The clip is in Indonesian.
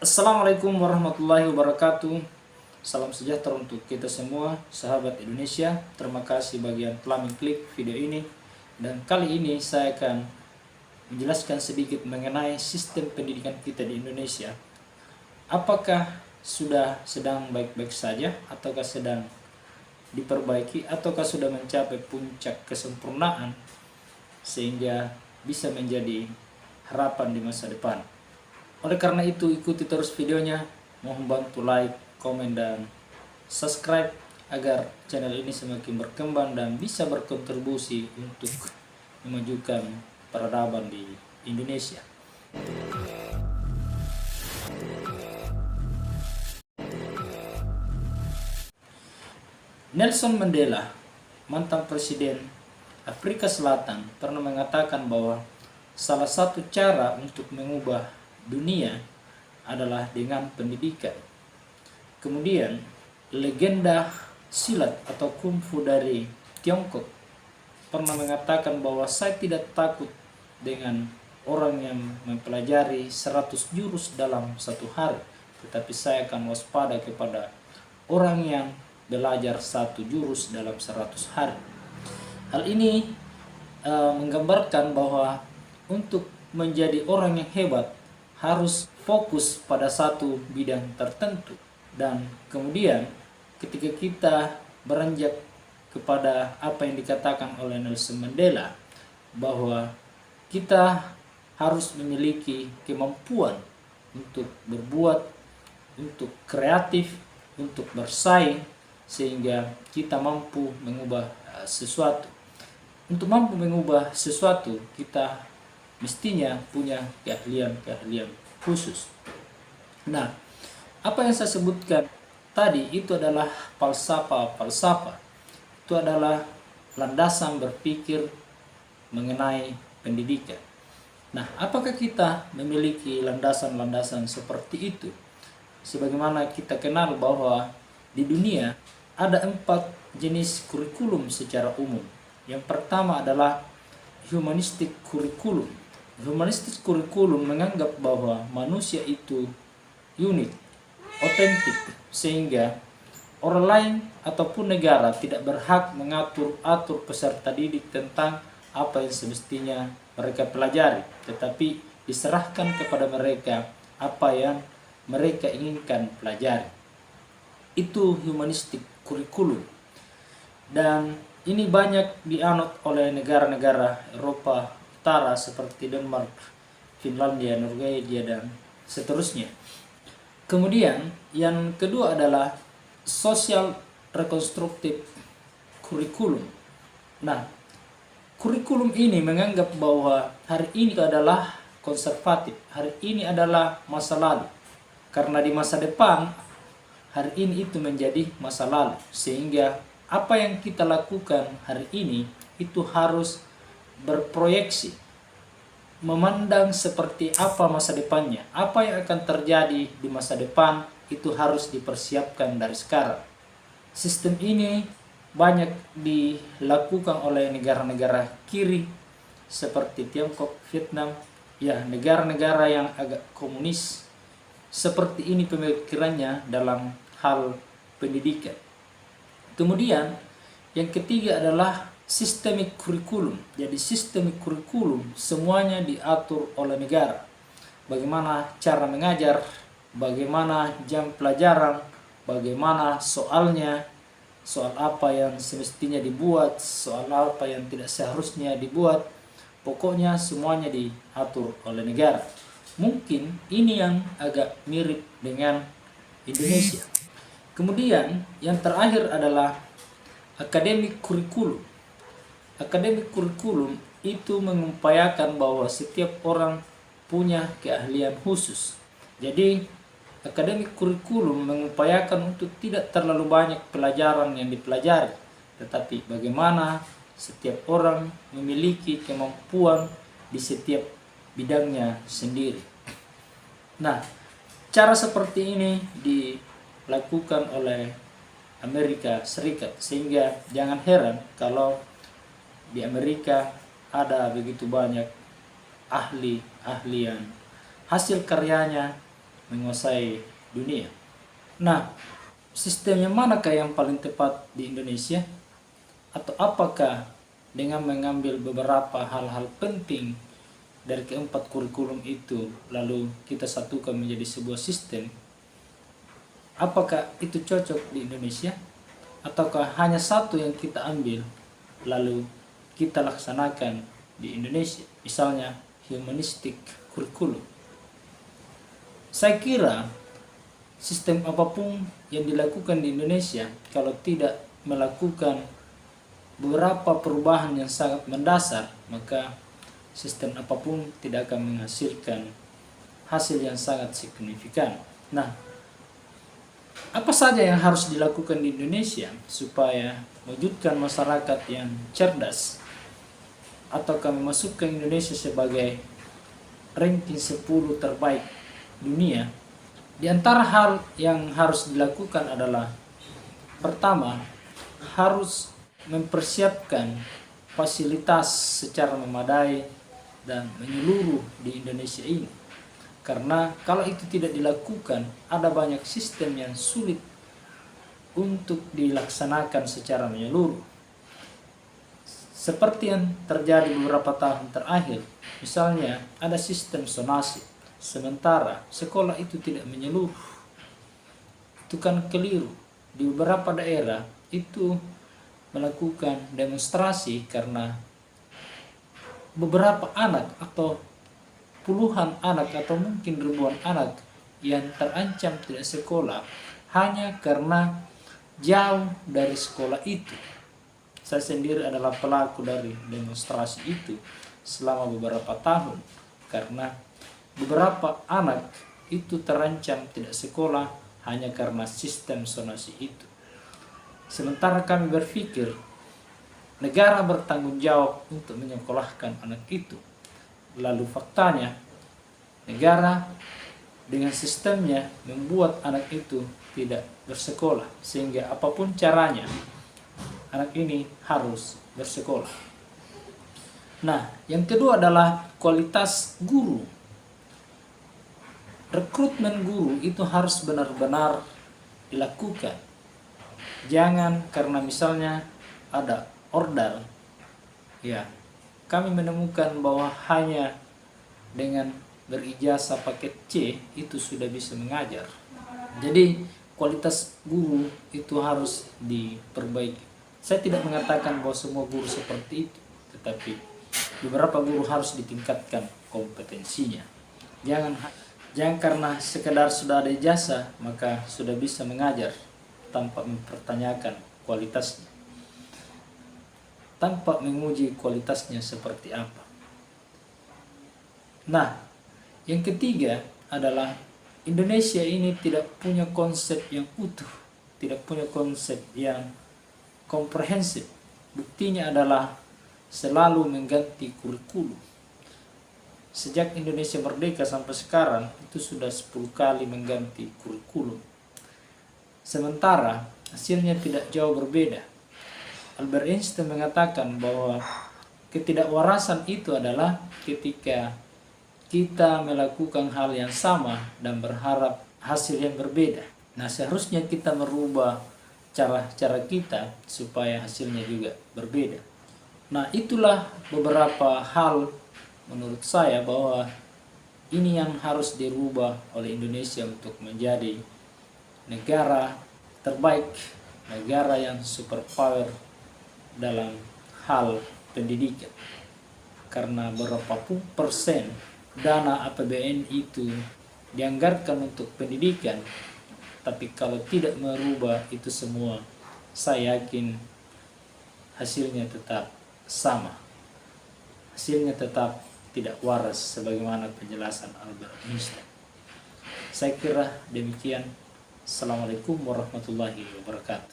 Assalamualaikum warahmatullahi wabarakatuh. Salam sejahtera untuk kita semua, sahabat Indonesia. Terima kasih bagi yang telah mengklik video ini. Dan kali ini saya akan menjelaskan sedikit mengenai sistem pendidikan kita di Indonesia. Apakah sudah sedang baik-baik saja, ataukah sedang diperbaiki, ataukah sudah mencapai puncak kesempurnaan sehingga bisa menjadi harapan di masa depan. Oleh karena itu, ikuti terus videonya, mohon bantu like, komen, dan subscribe agar channel ini semakin berkembang dan bisa berkontribusi untuk memajukan peradaban di Indonesia. Nelson Mandela, mantan presiden Afrika Selatan, pernah mengatakan bahwa salah satu cara untuk mengubah dunia adalah dengan pendidikan. Kemudian, legenda silat atau kungfu dari Tiongkok pernah mengatakan bahwa saya tidak takut dengan orang yang mempelajari 100 jurus dalam satu hari, tetapi saya akan waspada kepada orang yang belajar satu jurus dalam 100 hari. Hal ini menggambarkan bahwa untuk menjadi orang yang hebat harus fokus pada satu bidang tertentu, dan kemudian ketika kita beranjak kepada apa yang dikatakan oleh Nelson Mandela bahwa kita harus memiliki kemampuan untuk berbuat, untuk kreatif, untuk bersaing, sehingga kita mampu mengubah sesuatu. Untuk mampu mengubah sesuatu, kita mestinya punya keahlian khusus. Nah, apa yang saya sebutkan tadi itu adalah falsafah. Itu adalah landasan berpikir mengenai pendidikan. Nah, apakah kita memiliki landasan-landasan seperti itu? Sebagaimana kita kenal bahwa di dunia ada 4 jenis kurikulum secara umum. Yang pertama adalah humanistic curriculum. Humanistic curriculum menganggap bahwa manusia itu unik, otentik, sehingga orang lain ataupun negara tidak berhak mengatur peserta didik tentang apa yang semestinya mereka pelajari, tetapi diserahkan kepada mereka apa yang mereka inginkan pelajari. Itu humanistic curriculum. Dan ini banyak dianut oleh negara-negara Eropa Utara seperti Denmark, Finlandia, Norwegia, dan seterusnya. Kemudian yang kedua adalah social reconstructive curriculum. Nah, kurikulum ini menganggap bahwa hari ini adalah konservatif, hari ini adalah masa lalu. Karena di masa depan, hari ini itu menjadi masa lalu. Sehingga apa yang kita lakukan hari ini itu harus berproyeksi, memandang seperti apa masa depannya, apa yang akan terjadi di masa depan itu harus dipersiapkan dari sekarang. Sistem ini banyak dilakukan oleh negara-negara kiri seperti Tiongkok, Vietnam, ya negara-negara yang agak komunis. Seperti ini pemikirannya dalam hal pendidikan. Kemudian yang ketiga adalah systemic curriculum. Jadi systemic curriculum semuanya diatur oleh negara. Bagaimana cara mengajar, bagaimana jam pelajaran, bagaimana soalnya, soal apa yang semestinya dibuat, soal apa yang tidak seharusnya dibuat. Pokoknya semuanya diatur oleh negara. Mungkin ini yang agak mirip dengan Indonesia. Kemudian yang terakhir adalah academic curriculum. Akademik kurikulum itu mengupayakan bahwa setiap orang punya keahlian khusus. Jadi, akademik kurikulum mengupayakan untuk tidak terlalu banyak pelajaran yang dipelajari, tetapi bagaimana setiap orang memiliki kemampuan di setiap bidangnya sendiri. Nah, cara seperti ini dilakukan oleh Amerika Serikat, sehingga jangan heran kalau di Amerika ada begitu banyak ahli-ahlian hasil karyanya menguasai dunia. Nah, sistem yang manakah yang paling tepat di Indonesia? Atau apakah dengan mengambil beberapa hal-hal penting dari keempat kurikulum itu lalu kita satukan menjadi sebuah sistem, apakah itu cocok di Indonesia? Ataukah hanya satu yang kita ambil lalu kita laksanakan di Indonesia, misalnya humanistic curriculum? Saya kira sistem apapun yang dilakukan di Indonesia, kalau tidak melakukan beberapa perubahan yang sangat mendasar, maka sistem apapun tidak akan menghasilkan hasil yang sangat signifikan. Nah, apa saja yang harus dilakukan di Indonesia supaya mewujudkan masyarakat yang cerdas, ataukah memasukkan Indonesia sebagai ranking 10 terbaik dunia? Di antara hal yang harus dilakukan adalah, pertama, harus mempersiapkan fasilitas secara memadai dan menyeluruh di Indonesia ini. Karena kalau itu tidak dilakukan, ada banyak sistem yang sulit untuk dilaksanakan secara menyeluruh. Seperti yang terjadi beberapa tahun terakhir, misalnya ada sistem zonasi, sementara sekolah itu tidak menyeluruh. Itu kan keliru. Di beberapa daerah itu melakukan demonstrasi karena beberapa anak atau puluhan anak atau mungkin ribuan anak yang terancam tidak sekolah hanya karena jauh dari sekolah itu. Saya sendiri adalah pelaku dari demonstrasi itu selama beberapa tahun, karena beberapa anak itu terancam tidak sekolah hanya karena sistem zonasi itu. Sementara kami berpikir negara bertanggung jawab untuk menyekolahkan anak itu. Lalu faktanya negara dengan sistemnya membuat anak itu tidak bersekolah, sehingga apapun caranya anak ini harus bersekolah. Nah, yang kedua adalah kualitas guru. Rekrutmen guru itu harus benar-benar dilakukan. Jangan karena misalnya ada order, ya, kami menemukan bahwa hanya dengan berijazah paket C itu sudah bisa mengajar. Jadi kualitas guru itu harus diperbaiki. Saya tidak mengatakan bahwa semua guru seperti itu, tetapi beberapa guru harus ditingkatkan kompetensinya. Jangan karena sekedar sudah ada ijazah maka sudah bisa mengajar tanpa mempertanyakan kualitasnya, tanpa menguji kualitasnya seperti apa. Nah, yang ketiga adalah Indonesia ini tidak punya konsep yang utuh, tidak punya konsep yang komprehensif. Buktinya adalah selalu mengganti kurikulum. Sejak Indonesia merdeka sampai sekarang itu sudah 10 kali mengganti kurikulum. Sementara hasilnya tidak jauh berbeda. Albert Einstein mengatakan bahwa ketidakwarasan itu adalah ketika kita melakukan hal yang sama dan berharap hasil yang berbeda. Nah, seharusnya kita merubah cara-cara kita supaya hasilnya juga berbeda. Nah, itulah beberapa hal menurut saya bahwa ini yang harus dirubah oleh Indonesia untuk menjadi negara terbaik, negara yang superpower dalam hal pendidikan. Karena berapa puluh persen dana APBN itu dianggarkan untuk pendidikan, tapi kalau tidak merubah itu semua, saya yakin hasilnya tetap sama. Hasilnya tetap tidak waras sebagaimana penjelasan Albert Einstein. Saya kira demikian. Assalamualaikum warahmatullahi wabarakatuh.